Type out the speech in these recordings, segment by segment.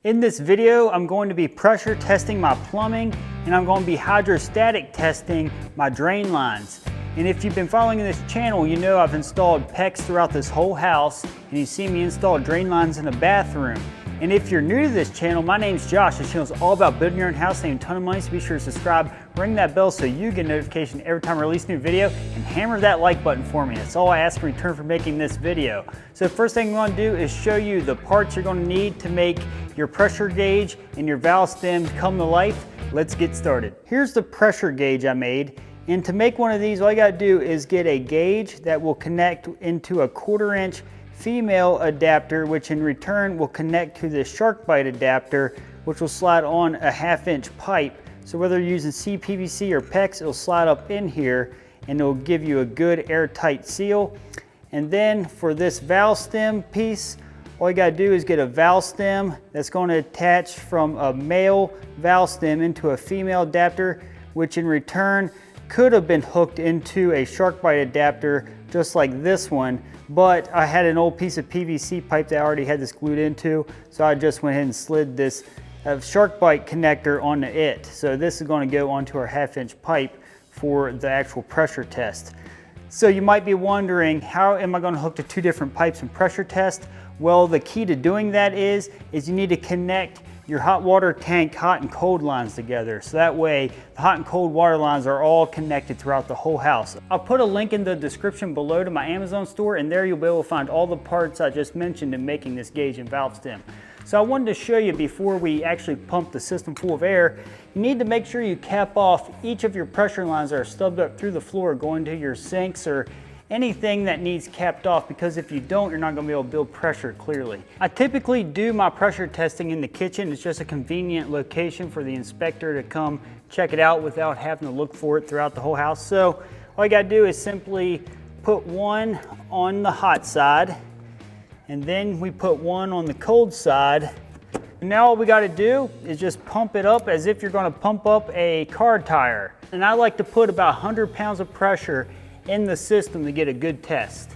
In this video, I'm going to be pressure testing my plumbing and I'm going to be hydrostatic testing my drain lines. And if you've been following this channel, you know I've installed PEX throughout this whole house and you see me install drain lines in the bathroom. And if you're new to this channel, my name's Josh. This channel is all about building your own house, saving a ton of money, so be sure to subscribe, ring that bell so you get notification every time I release a new video, and hammer that like button for me. That's all I ask in return for making this video. So the first thing I'm going to do is show you the parts you're going to need to make your pressure gauge and your valve stems come to life. Let's get started. Here's the pressure gauge I made. And to make one of these, all you got to do is get a gauge that will connect into a 1/4 inch female adapter, which in return will connect to the shark bite adapter, which will slide on a 1/2 inch pipe. So whether you're using CPVC or PEX, it'll slide up in here and it'll give you a good airtight seal. And then for this valve stem piece, all you gotta do is get a valve stem that's going to attach from a male valve stem into a female adapter, which in return could have been hooked into a shark bite adapter just like this one, but I had an old piece of PVC pipe that I already had this glued into, so I just went ahead and slid this shark bite connector onto it. So this is going to go onto our 1/2 inch pipe for the actual pressure test. So you might be wondering, how am I going to hook the two different pipes and pressure test? Well, the key to doing that is you need to connect your hot water tank hot and cold lines together. So that way the hot and cold water lines are all connected throughout the whole house. I'll put a link in the description below to my Amazon store, and there you'll be able to find all the parts I just mentioned in making this gauge and valve stem. So I wanted to show you before we actually pump the system full of air, you need to make sure you cap off each of your pressure lines that are stubbed up through the floor going to your sinks or anything that needs capped off, because if you don't, you're not going to be able to build pressure clearly. I typically do my pressure testing in the kitchen. It's just a convenient location for the inspector to come check it out without having to look for it throughout the whole house. So all you got to do is simply put one on the hot side, and then we put one on the cold side. And now all we got to do is just pump it up as if you're going to pump up a car tire. And I like to put about 100 pounds of pressure in the system to get a good test.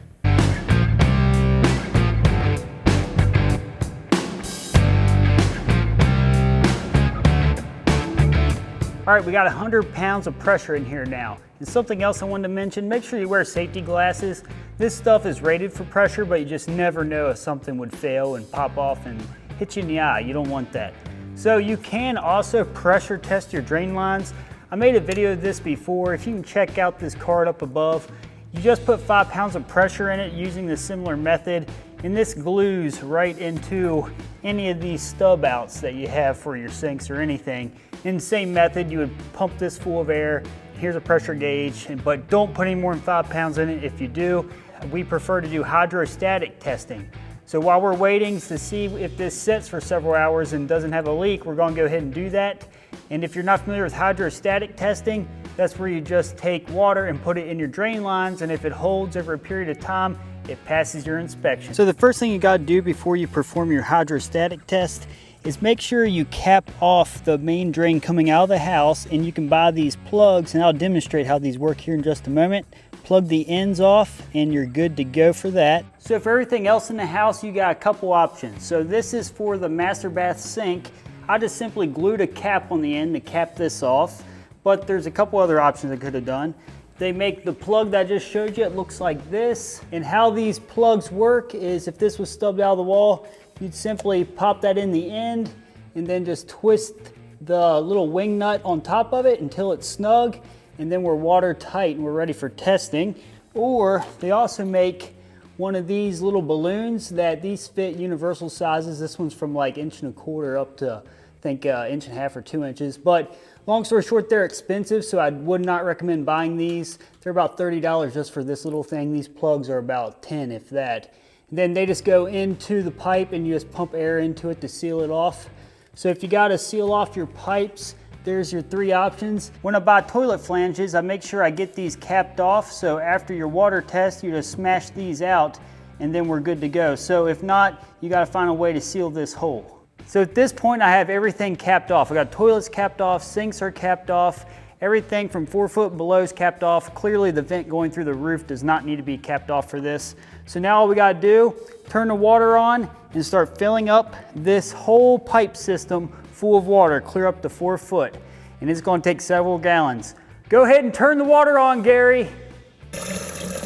All right, we got 100 pounds of pressure in here now. And something else I wanted to mention, make sure you wear safety glasses. This stuff is rated for pressure, but you just never know if something would fail and pop off and hit you in the eye. You don't want that. So you can also pressure test your drain lines. I made a video of this before. If you can check out this card up above, you just put 5 pounds of pressure in it using the similar method, and this glues right into any of these stub outs that you have for your sinks or anything. In the same method, you would pump this full of air. Here's a pressure gauge, but don't put any more than 5 pounds in it. If you do, we prefer to do hydrostatic testing. So while we're waiting to see if this sits for several hours and doesn't have a leak, we're going to go ahead and do that. And if you're not familiar with hydrostatic testing, that's where you just take water and put it in your drain lines, and if it holds over a period of time, it passes your inspection. So the first thing you got to do before you perform your hydrostatic test is make sure you cap off the main drain coming out of the house, and you can buy these plugs, and I'll demonstrate how these work here in just a moment. Plug the ends off and you're good to go for that. So for everything else in the house, you got a couple options. So this is for the master bath sink. I just simply glued a cap on the end to cap this off, but there's a couple other options I could have done. They make the plug that I just showed you, it looks like this. And how these plugs work is, if this was stubbed out of the wall, you'd simply pop that in the end and then just twist the little wing nut on top of it until it's snug, and then we're watertight and we're ready for testing. Or they also make one of these little balloons that these fit universal sizes. This one's from like 1.25 inches up to, I think, 1.5 inches or 2 inches. But long story short, they're expensive, so I would not recommend buying these. They're about $30 just for this little thing. These plugs are about 10, if that. And then they just go into the pipe and you just pump air into it to seal it off. So if you got to seal off your pipes, there's your 3 options. When I buy toilet flanges, I make sure I get these capped off. So after your water test, you just smash these out and then we're good to go. So if not, you got to find a way to seal this hole. So at this point, I have everything capped off. I got toilets capped off, sinks are capped off, Everything from 4 foot below is capped off. Clearly the vent going through the roof does not need to be capped off for this. So now all we gotta do, turn the water on and start filling up this whole pipe system full of water, clear up to 4 foot. And it's gonna take several gallons. Go ahead and turn the water on, Gary.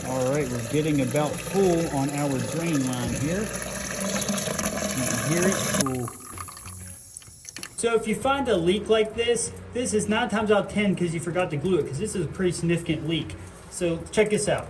All right, we're getting about full on our drain line here. You can hear it. Cool. So if you find a leak like this is 9 times out of 10 because you forgot to glue it, because this is a pretty significant leak. So check this out.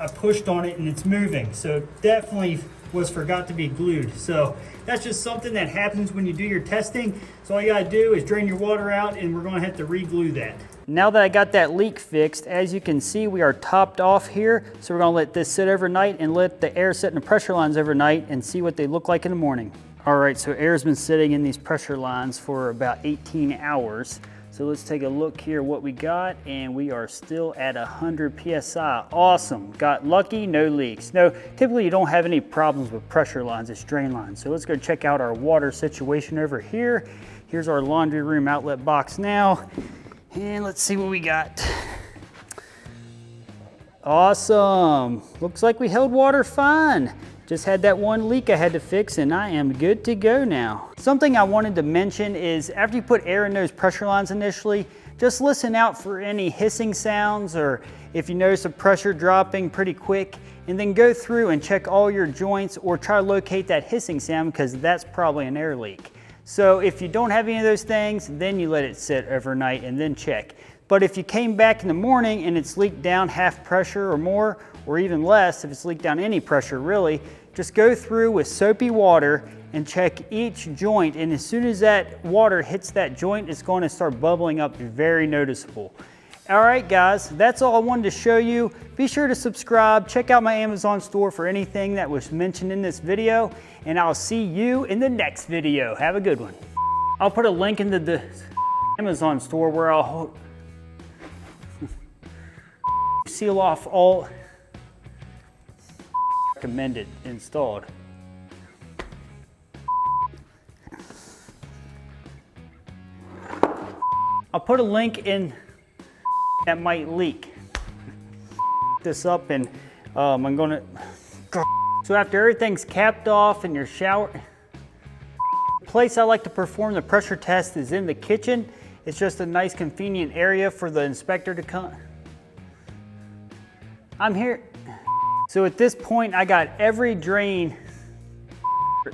I pushed on it and it's moving. So it definitely was forgot to be glued. So that's just something that happens when you do your testing. So all you gotta do is drain your water out, and we're gonna have to re-glue that. Now that I got that leak fixed, as you can see, we are topped off here. So we're gonna let this sit overnight and let the air sit in the pressure lines overnight and see what they look like in the morning. All right, so air's been sitting in these pressure lines for about 18 hours. So let's take a look here what we got, and we are still at 100 PSI. Awesome, got lucky, no leaks. No, typically you don't have any problems with pressure lines, it's drain lines. So let's go check out our water situation over here. Here's our laundry room outlet box now. And let's see what we got. Awesome, looks like we held water fine. Just had that one leak I had to fix, and I am good to go now. Something I wanted to mention is after you put air in those pressure lines initially, just listen out for any hissing sounds, or if you notice the pressure dropping pretty quick, and then go through and check all your joints or try to locate that hissing sound, because that's probably an air leak. So if you don't have any of those things, then you let it sit overnight and then check. But if you came back in the morning and it's leaked down half pressure or more, or even less, if it's leaked down any pressure really, just go through with soapy water and check each joint, and as soon as that water hits that joint, it's going to start bubbling up, very noticeable. All right guys, that's all I wanted to show you. Be sure to subscribe, check out my Amazon store for anything that was mentioned in this video, and I'll see you in the next video. Have a good one. I'll put a link in the Amazon store where I'll seal off all recommended installed. I'll put a link in that might leak this up, and I'm gonna, so after everything's capped off in your shower, the place I like to perform the pressure test is in the kitchen. It's just a nice convenient area for the inspector to come. I'm here. So at this point, I got every drain,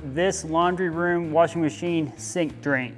this laundry room, washing machine, sink drain.